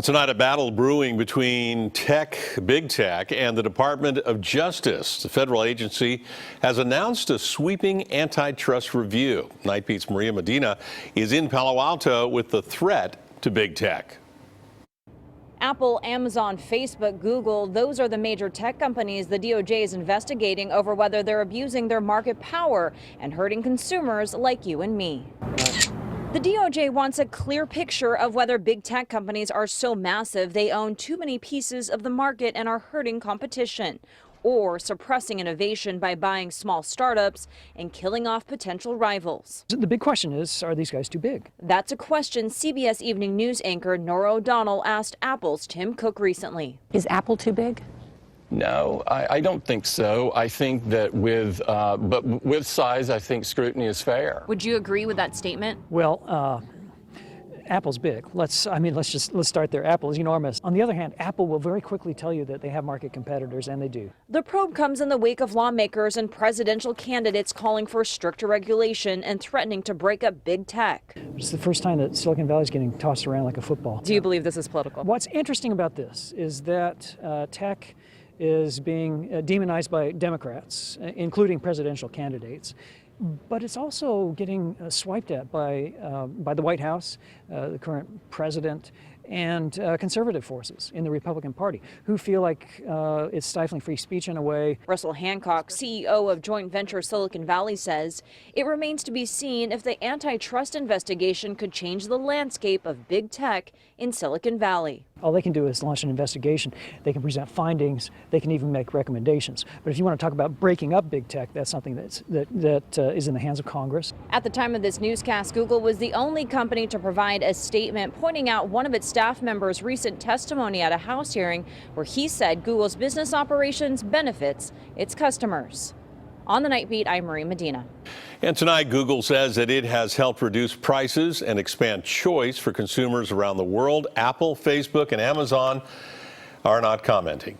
Tonight, a battle brewing between big tech, and the Department of Justice. The federal agency has announced a sweeping antitrust review. NIGHTBEAT's Medina is in Palo Alto with the threat to big tech. Apple, Amazon, Facebook, Google, those are the major tech companies the DOJ is investigating over whether they're abusing their market power and hurting consumers like you and me. The DOJ wants a clear picture of whether big tech companies are so massive they own too many pieces of the market and are hurting competition, or suppressing innovation by buying small startups and killing off potential rivals. The big question is, are these guys too big? That's a question CBS Evening News anchor Nora O'Donnell asked Apple's Tim Cook recently. Is Apple too big? No, I don't think so. I think that but with size, I think scrutiny is fair. Would you agree with that statement? Well, Apple's big. Let's start there. Apple is enormous. On the other hand, Apple will very quickly tell you that they have market competitors, and they do. The probe comes in the wake of lawmakers and presidential candidates calling for stricter regulation and threatening to break up big tech. It's the first time that Silicon Valley is getting tossed around like a football. Do you believe this is political? What's interesting about this is that tech is being demonized by Democrats, including presidential candidates. But it's also getting swiped at by the White House, the current president, and conservative forces in the Republican Party who feel like it's stifling free speech in a way. Russell Hancock, CEO of joint venture Silicon Valley, says it remains to be seen if the antitrust investigation could change the landscape of big tech in Silicon Valley. All they can do is launch an investigation. They can present findings. They can even make recommendations. But if you want to talk about breaking up big tech, that's something that is in the hands of Congress. At the time of this newscast, Google was the only company to provide a statement pointing out one of its staff members' recent testimony at a House hearing where he said Google's business operations benefits its customers. On the Night Beat, I'm Medina. And tonight, Google says that it has helped reduce prices and expand choice for consumers around the world. Apple, Facebook, and Amazon are not commenting.